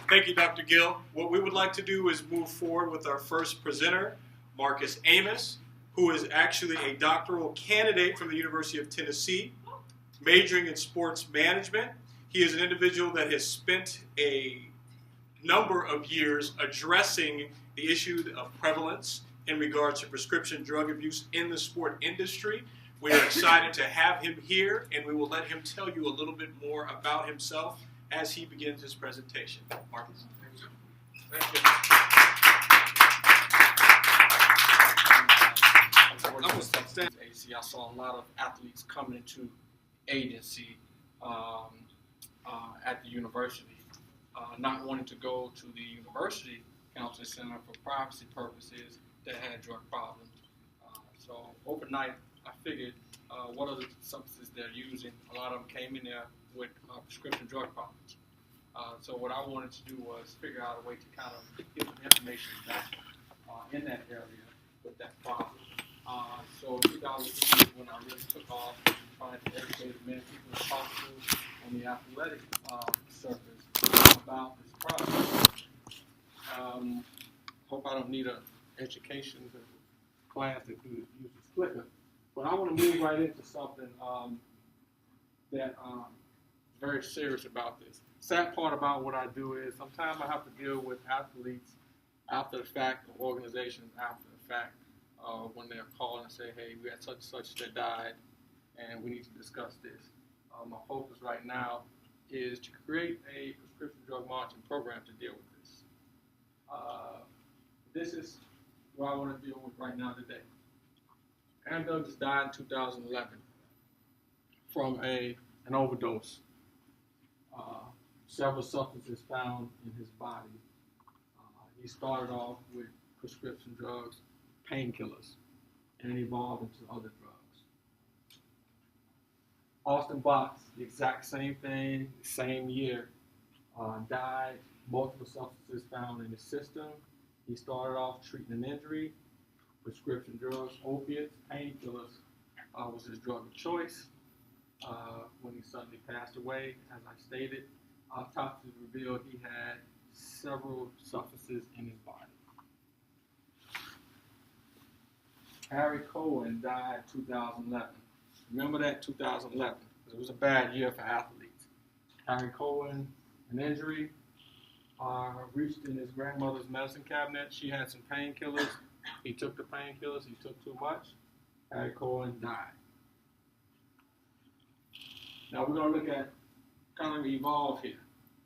Thank you, Dr. Gill. What we would like to do is move forward with our first presenter, Marcus Amos, who is actually a doctoral candidate from the University of Tennessee, majoring in sports management. He is an individual that has spent a number of years addressing the issue of prevalence in regards to prescription drug abuse in the sport industry. We are excited to have him here, and we will let him tell you a little bit more about himself as he begins his presentation. Marcus. Thank you. I saw a lot of athletes coming into agency at the university, not wanting to go to the university counseling center for privacy purposes that had drug problems. So overnight, I figured what are the substances they're using. A lot of them came in there with prescription drug problems. So what I wanted to do was figure out a way to kind of get some information back in that area with that problem. So 2003 is when I really took off, trying to educate as many people as possible on the athletic surface about this problem. Hope I don't need an education class that uses clicker. But I want to move right into something that is very serious about this. Sad part about what I do is sometimes I have to deal with athletes after the fact, or organizations after the fact, when they're calling and say, hey, we had such and such that died, and we need to discuss this. My focus right now is to create a prescription drug monitoring program to deal with this. This is what I want to deal with right now today. Aaron Douglas died in 2011 from an overdose. Several substances found in his body. He started off with prescription drugs, painkillers, and evolved into other drugs. Austin Box, the exact same thing, same year, died, multiple substances found in his system. He started off treating an injury, prescription drugs, opiates, painkillers was his drug of choice. When he suddenly passed away, as I stated, autopsies revealed he had several substances in his body. Harry Cohen died in 2011. Remember that, 2011, because it was a bad year for athletes. Harry Cohen, an injury, reached in his grandmother's medicine cabinet. She had some painkillers. He took the painkillers. He took too much. Harry Cohen died. Now we're going to look at kind of evolve here.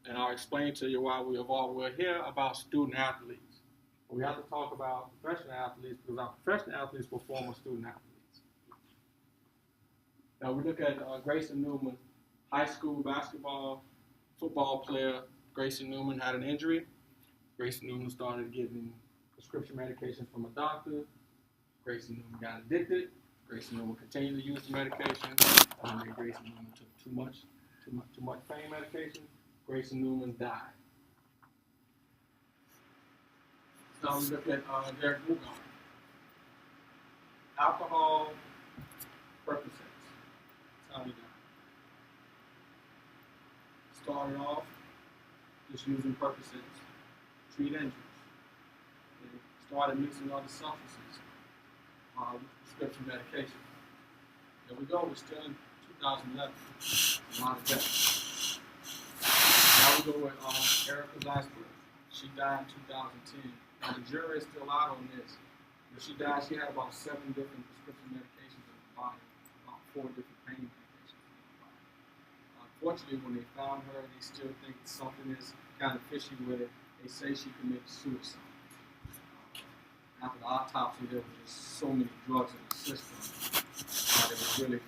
And I'll explain to you why we evolve. We're here about student athletes. We have to talk about professional athletes because our professional athletes were former student athletes. Now we look at Grayson Newman, high school basketball, football player. Grayson Newman had an injury. Grayson Newman started getting prescription medications from a doctor. Grayson Newman got addicted. Grayson Newman continued to use the medication. And then Grayson Newman took too much pain medication. Grayson Newman died. Now we look at Derek Mugar. Alcohol, Percocets. That's how he died. Started off just using Percocets, treat injuries. They started mixing other substances with prescription medication. There we go, we're still in 2011. A lot of deaths. Now we go with Erica Glasper. She died in 2010. Now the jury is still out on this. When she died, she had about 7 different prescription medications in her body, about 4 different pain medications in her body. Unfortunately, when they found her, they still think something is kind of fishy with it. They say she committed suicide. After the autopsy, there were just so many drugs in the system that they were really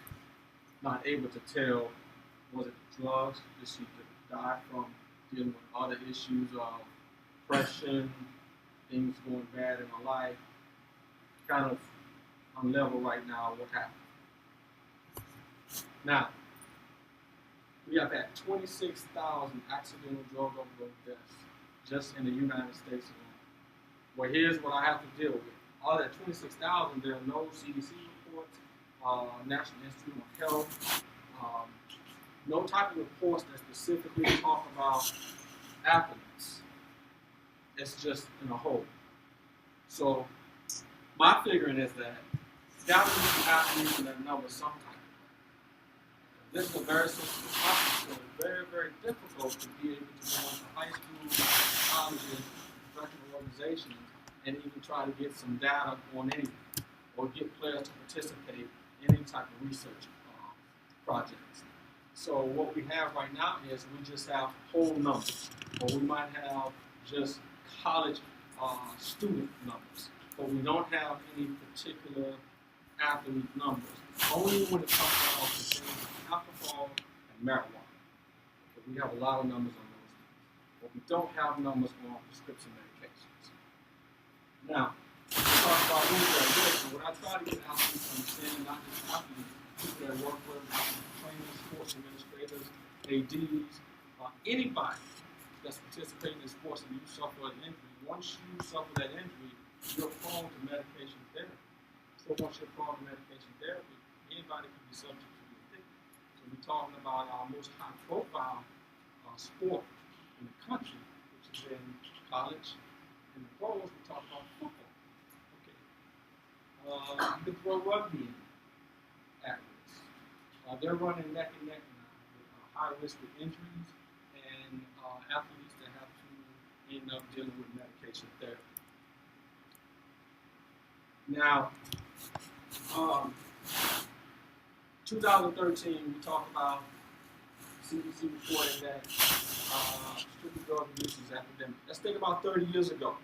not able to tell, was it the drugs? Did she die from dealing with other issues of depression, things going bad in her life? Kind of on level right now what happened. Now, we have had 26,000 accidental drug overdose deaths just in the United States alone. Well, here's what I have to deal with. All that 26,000, there are no CDC reports, National Institute of Health, no type of reports that specifically talk about athletes it's just in a hole. So my figuring is that got to be athletes in that number sometime. This is a very sensitive topic, so it's very, very difficult to be able to go into high school, colleges, professional organizations, and even try to get some data on anything, or get players to participate in any type of research projects. So what we have right now is we just have whole numbers, or we might have just college student numbers, but we don't have any particular athlete numbers. Only when it comes down to things like alcohol and marijuana. Okay, we have a lot of numbers on those things, but we don't have numbers on prescription medications. Now, we talk about legalization. What I try to get athletes to understand, not just athletes, people that work with trainers, sports administrators, ADs, anybody that's participating in sports and you suffer an injury. Once you suffer that injury, you're prone to medication therapy. So once you're prone to medication therapy, anybody can be subject to the addicted. So we're talking about our most high-profile sport in the country, which is in college. In the pros, we talk about football. Okay, you can throw rugby in athletes. They're running neck and neck now with high risk of injuries and athletes that have to end up dealing with medication therapy. Now, 2013, we talked about CDC reporting that restricted drug abuse is epidemic. Let's think about 30 years ago.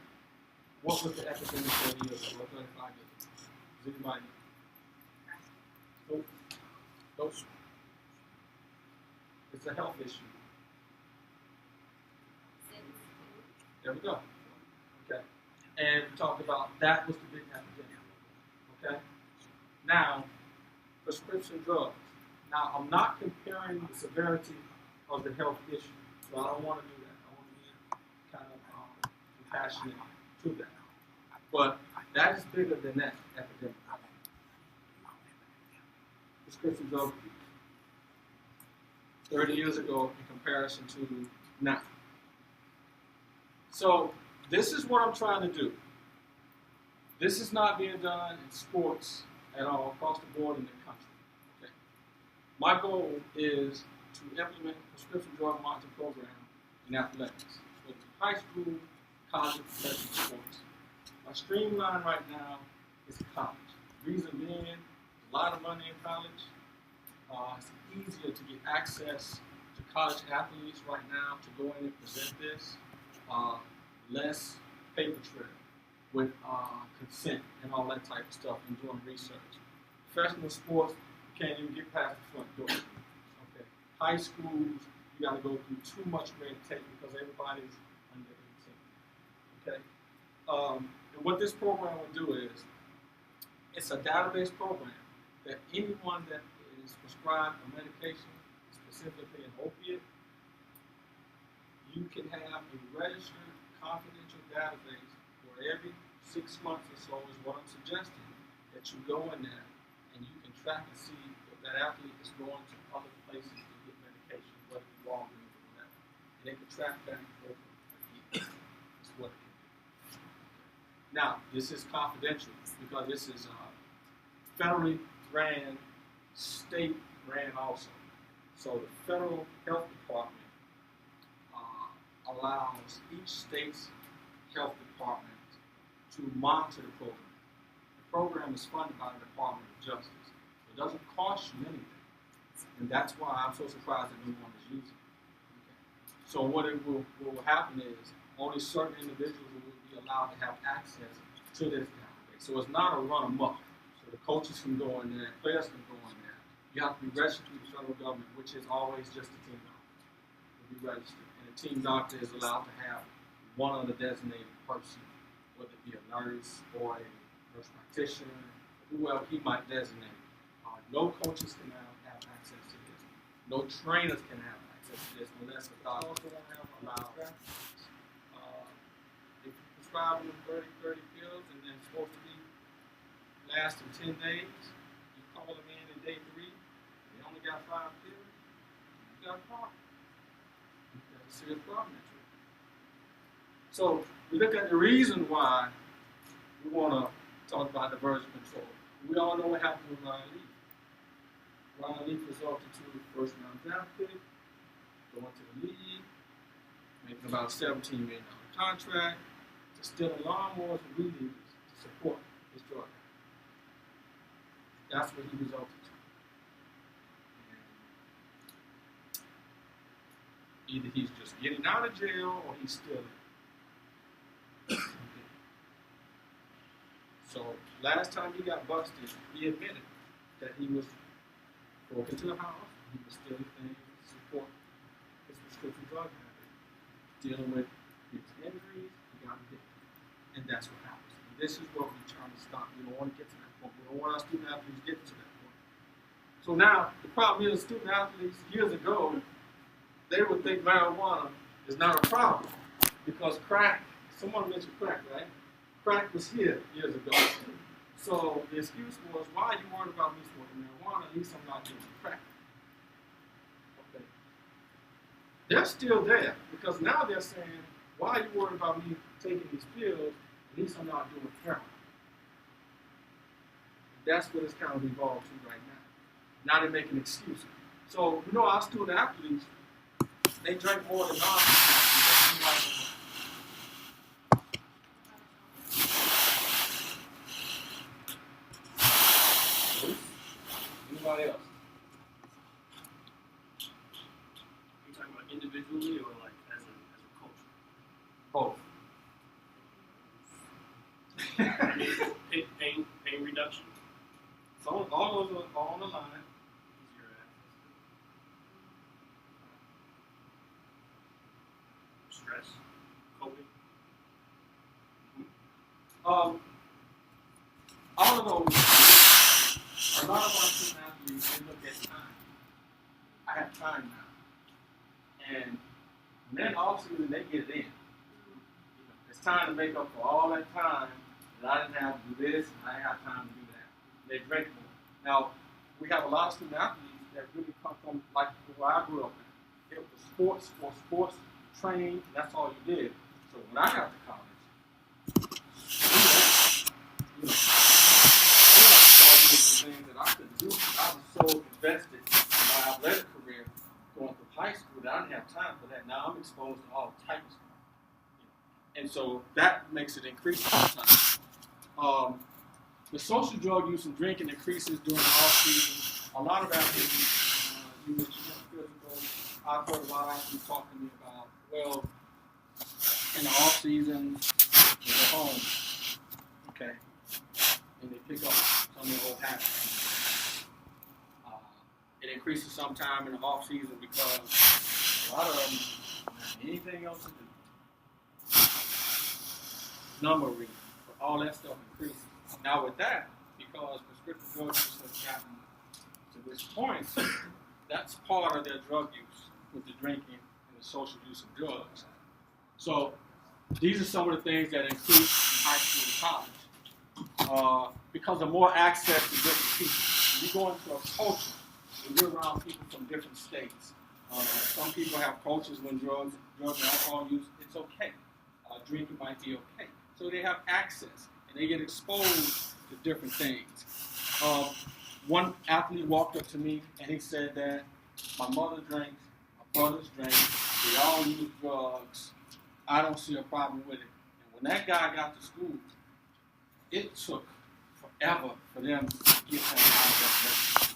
What was the epidemic 30 years ago, or 35 years ago? Does anybody know? Nope. It's a health issue. There we go. Okay. And we talked about that was the big epidemic. Okay? Now, prescription drugs. Now, I'm not comparing the severity of the health issue, so I don't want to do that. I want to be kind of compassionate to that. But that is bigger than that epidemic. Prescription drug abuse. 30 years ago in comparison to now. So, this is what I'm trying to do. This is not being done in sports at all across the board in the country. Okay? My goal is to implement a prescription drug monitoring program in athletics, whether it's high school, college, and professional sports. My streamline right now is college. Reason being, a lot of money in college. It's easier to get access to college athletes right now to go in and present this. Less paper trail with consent and all that type of stuff and doing research. Professional sports, you can't even get past the front door. Okay. High schools, you got to go through too much red tape because everybody's under 18. Okay. And what this program will do is, it's a database program that anyone that is prescribed a medication, specifically an opiate, you can have a registered confidential database where every 6 months or so is what I'm suggesting, that you go in there and you can track and see if that athlete is going to other places to get medication, whether it's Walgreens or whatever. And they can track back over again. That's what it can do. Now, this is confidential because this is federally ran, state ran also. So the federal health department allows each state's health department to monitor the program. The program is funded by the Department of Justice. It doesn't cost you anything. And that's why I'm so surprised that no one is using it. Okay. So what will happen is only certain individuals will be allowed to have access to this database. So it's not a run amok. So the coaches can go in there, players can go in there. You have to be registered with the federal government, which is always just a team doctor to be registered. And the team doctor is allowed to have one other designated person, whether it be a nurse or a nurse practitioner, whoever he might designate. No coaches can have access to this. No trainers can have access to this unless the doctor also won't have allowed access. If you prescribe them 30 pills and then it's supposed to be lasting 10 days, you call them in day 3, they only got 5 pills, you got a problem. You got a serious problem. So we look at the reason why we want to talk about diversion control. We all know what happened with Ryan Leaf. Ryan Leaf resulted to the first round draft pick, going to the league, making about a $17 million contract, to steal lawnmowers and weed eaters to support his drug habit. That's what he resulted to. And either he's just getting out of jail or he's stealing. So last time he got busted, he admitted that he was broke into the house, he was stealing things to support his prescription drug habit, dealing with his injuries, he got addicted. And that's what happens. And this is what we're trying to stop. We don't want to get to that point. We don't want our student athletes getting to that point. So now, the problem is student athletes years ago, they would think marijuana is not a problem because crack, someone mentioned crack, right? Crack was here years ago. So the excuse was, why are you worried about me smoking marijuana? At least I'm not doing crack. Okay. They're still there because now they're saying, why are you worried about me taking these pills? At least I'm not doing heroin. That's what it's kind of evolved to right now. Now they're making excuses. So, you know, our student athletes, they drink more than non-student athletes. Anybody else? Are you talking about individually or like as a culture? Both. Pain reduction. So all those are on the line. Easier access. Stress. Coping. All of those, a lot of our student athletes, they look at time. I have time now. And then off-season, they get it in. It's time to make up for all that time that I didn't have to do this, and I didn't have time to do that. They drink more. Now, we have a lot of student athletes that really come from, like where I grew up in. It was sports, training, and that's all you did. So when I got to college, we got to start doing some things that I couldn't do. I was so invested in my athletic career going through high school that I didn't have time for that. Now I'm exposed to all types of stuff. And so that makes it increase sometimes. The social drug use and drinking increases during the off season. A lot of athletes, you mentioned physical. I've heard a lot of athletes talk to me about, well, in the off season, they're home, okay, and they pick up some of their old habits. It increases sometime in the off season because a lot of them don't have anything else to do. Number reading, but all that stuff increases. Now with that, because prescription drug use has gotten to this point, that's part of their drug use with the drinking and the social use of drugs. So these are some of the things that increase in high school and college because of more access to different people. You go into a culture and you're around people from different states. Some people have cultures when drugs and alcohol use, it's okay. Drinking might be okay. So they have access. And they get exposed to different things. One athlete walked up to me and he said that my mother drinks, my brothers drink, they all use drugs. I don't see a problem with it. And when that guy got to school, it took forever for them to get him out of that drug.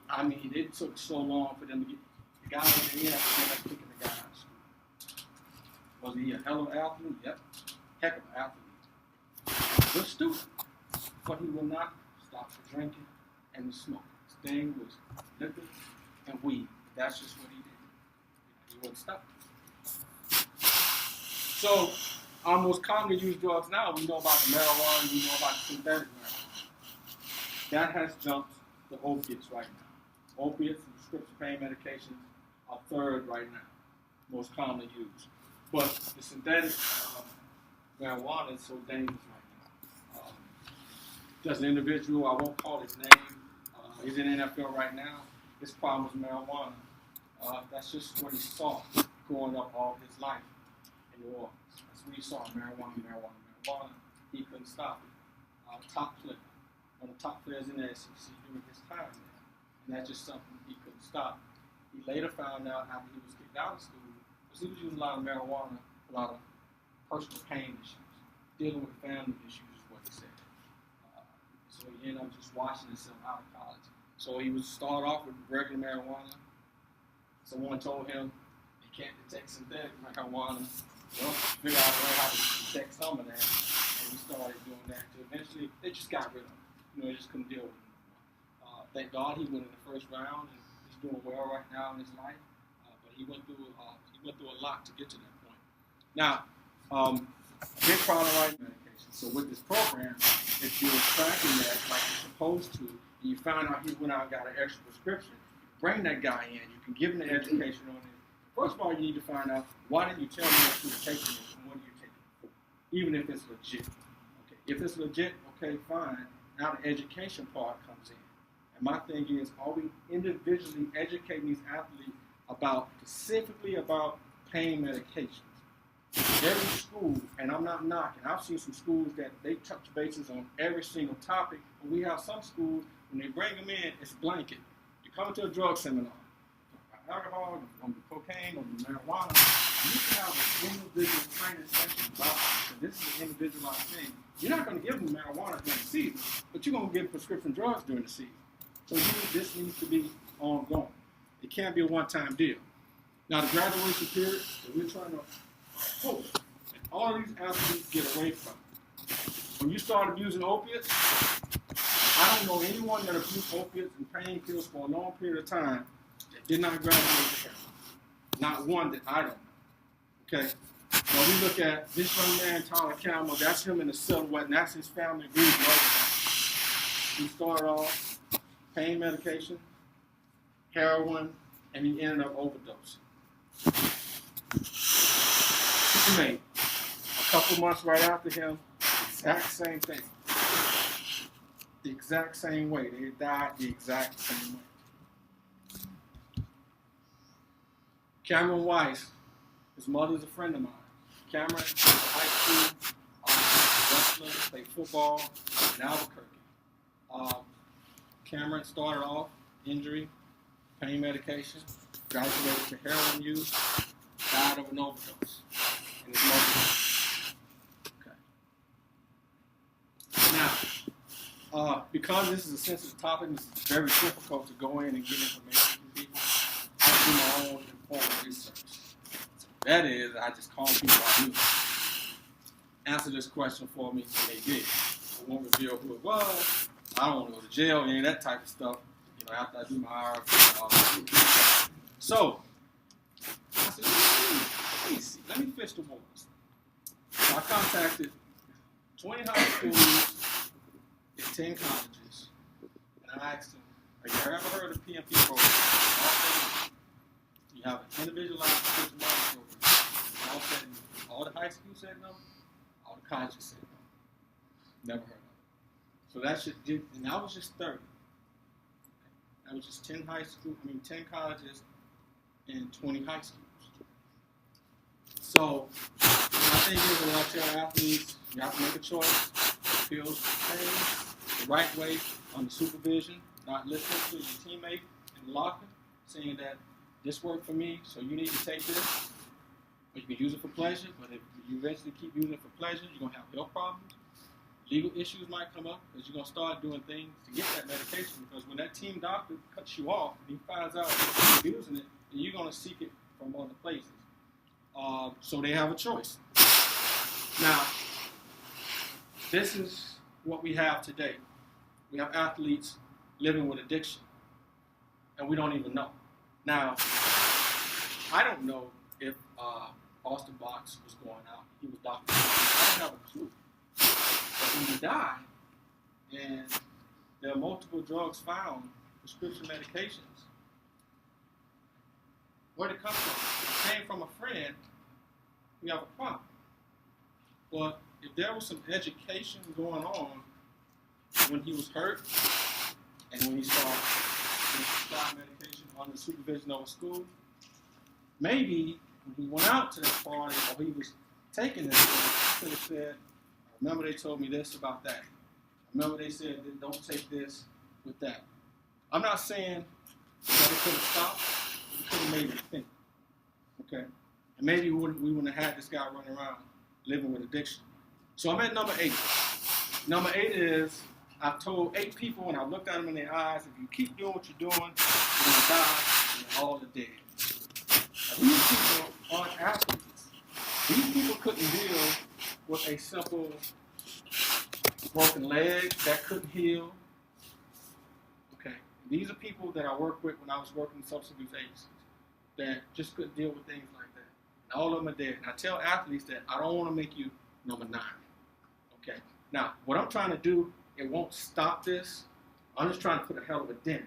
I mean, it took so long for them to get the guy in the end up kicking the guy out of school. Was he a hell of an athlete? Yep. Heck of an athlete. Good student, but he will not stop the drinking and the smoking. His thing was liquor and weed. That's just what he did. He wouldn't stop. So, our most commonly used drugs now, we know about the marijuana, we know about the synthetic marijuana. That has jumped the opiates right now. Opiates and prescription pain medications are third right now, most commonly used. But the synthetic marijuana is so dangerous right now. Just an individual, I won't call his name, he's in the NFL right now. His problem is marijuana. That's just what he saw growing up all his life. in New Orleans. That's when he saw marijuana. He couldn't stop it. Top player, one of the top players in the SEC during his time there. And that's just something he couldn't stop. He later found out after he was kicked out of school, because he was using a lot of marijuana, a lot of personal pain issues, dealing with family issues is what he said. So he ended up just washing himself out of college. So he would start off with regular marijuana. Someone told him he can't detect synthetic marijuana. Well, figure out a way how to detect some of that. And he started doing that. So eventually, they just got rid of him. They just couldn't deal with him anymore. Thank God he went in the first round, and he's doing well right now in his life. But he went through a lot to get to that point. Now, big problem right medication. So with this program, if you're tracking that like you're supposed to, and you find out he went out and got an extra prescription, bring that guy in. You can give him the education on it. First of all, you need to find out, why didn't you tell me that you were taking it, and what are you taking it for? Even if it's legit. Okay, if it's legit, okay, fine. Now the education part comes in. And my thing is, are we individually educating these athletes specifically about pain medications? Every school, and I'm not knocking, I've seen some schools that they touch bases on every single topic, but we have some schools, when they bring them in, it's blanket. You come to a drug seminar, alcohol, on the cocaine, on the marijuana, you can have an individual training session about it. So this is an individualized thing. You're not going to give them marijuana during the season, but you're going to give prescription drugs during the season. So this needs to be ongoing. It can't be a one-time deal. Now, the graduation period that we're trying to hope that all of these athletes get away from. When you start abusing opiates, I don't know anyone that abused opiates and painkillers for a long period of time that did not graduate to heroin. Not one that I don't know. Okay? Now we look at this young man, Tyler Campbell, that's him in the silhouette, and that's his family group. He started off pain medication, heroin, and he ended up overdosing. Teammate, a couple months right after him, exact same thing. The exact same way. They died the exact same way. Cameron Weiss, his mother's a friend of mine. Cameron went to high school, wrestler, played football in Albuquerque. Cameron started off injury, pain medication, graduated to heroin use, died of an overdose. And his mother. Okay. Now, because this is a sensitive topic, it's very difficult to go in and get information from people. I do my own informed research. So that is, I just call people I knew. Answer this question for me, and they did. I won't reveal who it was. I don't want to go to jail, any of that type of stuff. After I do my IRP. So, I said, let me see. Let me fish the waters. So I contacted 20 high schools and 10 colleges, and I asked them, have you ever heard of PMP program? You have an individualized prescription program. All the high schools said no. All the colleges said no. Never heard of it. So that shit did, and I was just 30. That was just 10 colleges and 20 high schools. So, my thing is, when I tell athletes, you have to make a choice. Feels pain the right way under supervision, not listening to your teammate in the locker, saying that this worked for me, so you need to take this. Or you can use it for pleasure, but if you eventually keep using it for pleasure, you're going to have health problems. Legal issues might come up because you're going to start doing things to get that medication, because when that team doctor cuts you off and he finds out you're using it, then you're going to seek it from other places. So they have a choice. Now, this is what we have today. We have athletes living with addiction, and we don't even know. Now, I don't know if Austin Box was going out. He was doctored. I don't have a clue. But when you die, and there are multiple drugs found, prescription medications, where'd it come from? It came from a friend. We have a problem. But if there was some education going on when he was hurt, and when he started prescribed medication under supervision of a school, maybe when he went out to that party, or he was taken this, I could have said, remember they told me this about that. Remember they said, don't take this with that. I'm not saying that it could have stopped. It could have made me think. Okay? And maybe we wouldn't have had this guy running around living with addiction. So I'm at number 8. Number 8 is, I've told 8 people and I've looked at them in their eyes, if you keep doing what you're doing, you're going to die and you're all dead. Now, these people aren't athletes. These people couldn't deal with a simple broken leg that couldn't heal. Okay, these are people that I worked with when I was working in substance abuse agencies that just couldn't deal with things like that. And all of them are dead. And I tell athletes that I don't want to make you number 9. Okay, now what I'm trying to do, it won't stop this. I'm just trying to put a hell of a dent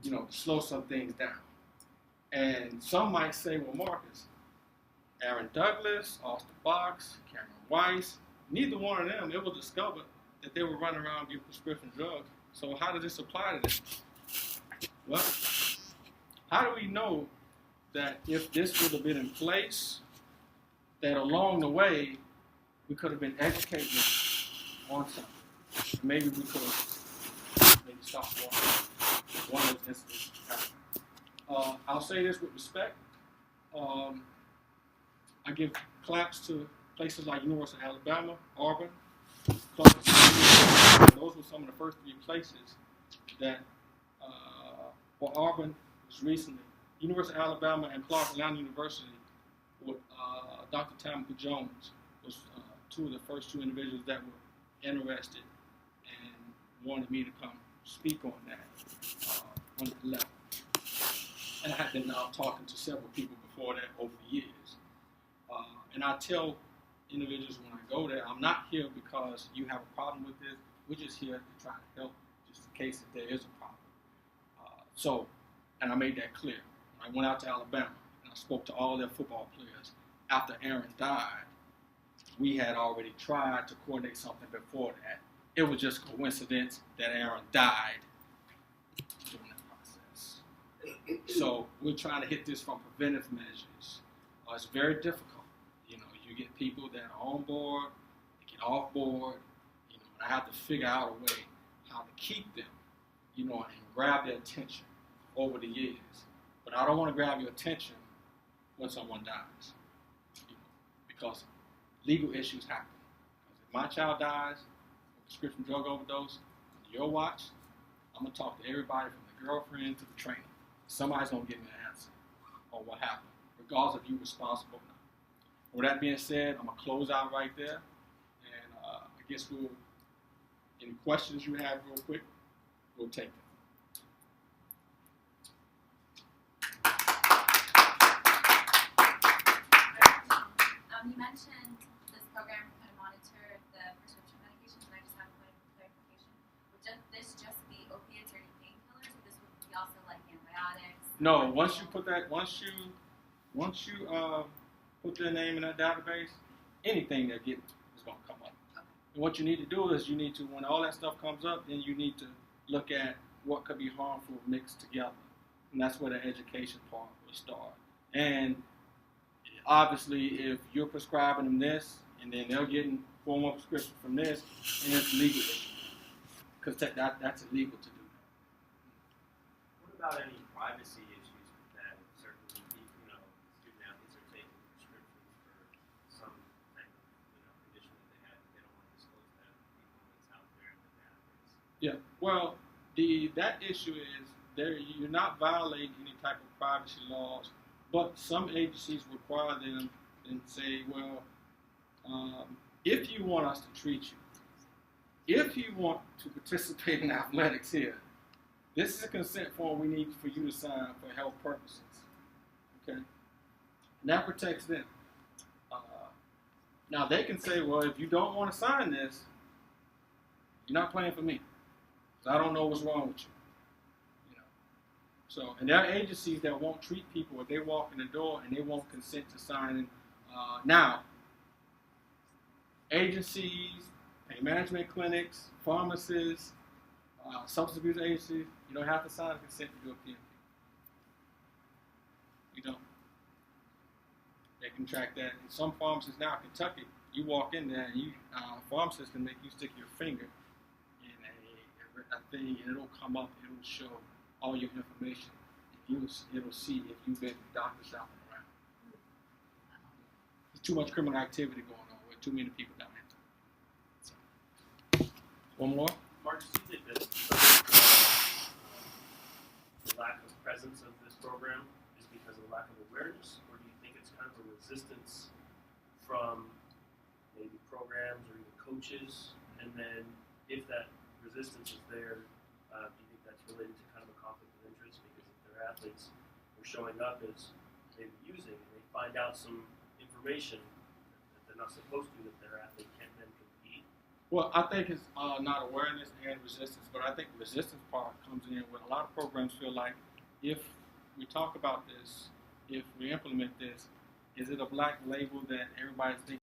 in it, to slow some things down. And some might say, well, Marcus, Aaron Douglas, Austin Box, Cameron Weiss, neither one of them ever discovered that they were running around giving prescription drugs. So how does this apply to them? Well, how do we know that if this would have been in place, that along the way, we could have been educating on something? Maybe we could have maybe stopped one of those incidents happening. I'll say this with respect. I give claps to places like University of Alabama, Auburn, Clark. Those were some of the first 3 places that, for Auburn was recently. University of Alabama and Clark Atlanta University with Dr. Tamika Jones was 2 of the first 2 individuals that were interested and wanted me to come speak on that on the level. And I had been talking to several people before that over the years. And I tell individuals when I go there, I'm not here because you have a problem with this. We're just here to try to help, just in case if there is a problem. And I made that clear. I went out to Alabama and I spoke to all their football players. After Aaron died, we had already tried to coordinate something before that. It was just a coincidence that Aaron died during that process. So we're trying to hit this from preventive measures. It's very difficult. You get people that are on board, they get off board, and I have to figure out a way how to keep them, and grab their attention over the years. But I don't want to grab your attention when someone dies, because legal issues happen. Because if my child dies of prescription drug overdose, on your watch, I'm going to talk to everybody from the girlfriend to the trainer. Somebody's going to give me an answer on what happened, regardless of you responsible or not. With that being said, I'm going to close out right there. And I guess any questions you have real quick, we'll take them. You mentioned this program kind of monitor the prescription medications, and I just have a point of clarification. Would this just be opiates or any painkillers, or this would be also like antibiotics? No, once you put their name in that database, anything they're getting is going to come up. Okay. And what you need to do is when all that stuff comes up, then you need to look at what could be harmful mixed together. And that's where the education part will start. And obviously, if you're prescribing them this, and then they're getting 4 more prescriptions from this, and it's legal issue. Because that's illegal to do that. What about any privacy issues with that? Certainly, student athletes are taking prescriptions for some type of condition that they have, they don't want to disclose that to people that's out there in the database. Yeah, well, that issue is you're not violating any type of privacy laws. But some agencies require them and say, well, if you want us to treat you, if you want to participate in athletics here, this is a consent form we need for you to sign for health purposes. Okay? And that protects them. Now, they can say, well, if you don't want to sign this, you're not playing for me. So I don't know what's wrong with you. So, and there are agencies that won't treat people if they walk in the door and they won't consent to signing. Now, agencies, pain management clinics, pharmacists, substance abuse agencies, you don't have to sign a consent to do a PMP. You don't. They can track that. In some pharmacies now in Kentucky, you walk in there and pharmacists can make you stick your finger in a thing, and it'll come up. It'll show all your information. And it'll see if you've been doctor shopping around. There's too much criminal activity going on with too many people down there. So, one more. Marcus, do you think that the lack of presence of this program is because of lack of awareness, or do you think it's kind of a resistance from maybe programs or even coaches? And then if that resistance is there, do you think that's related to kind of a conflict of interest? Because if their athletes are showing up as maybe using, and they find out some information that they're not supposed to, that their athlete can't then compete. Well, I think it's not awareness and resistance, but I think the resistance part comes in when a lot of programs feel like if we talk about this, if we implement this, is it a black label that everybody's thinking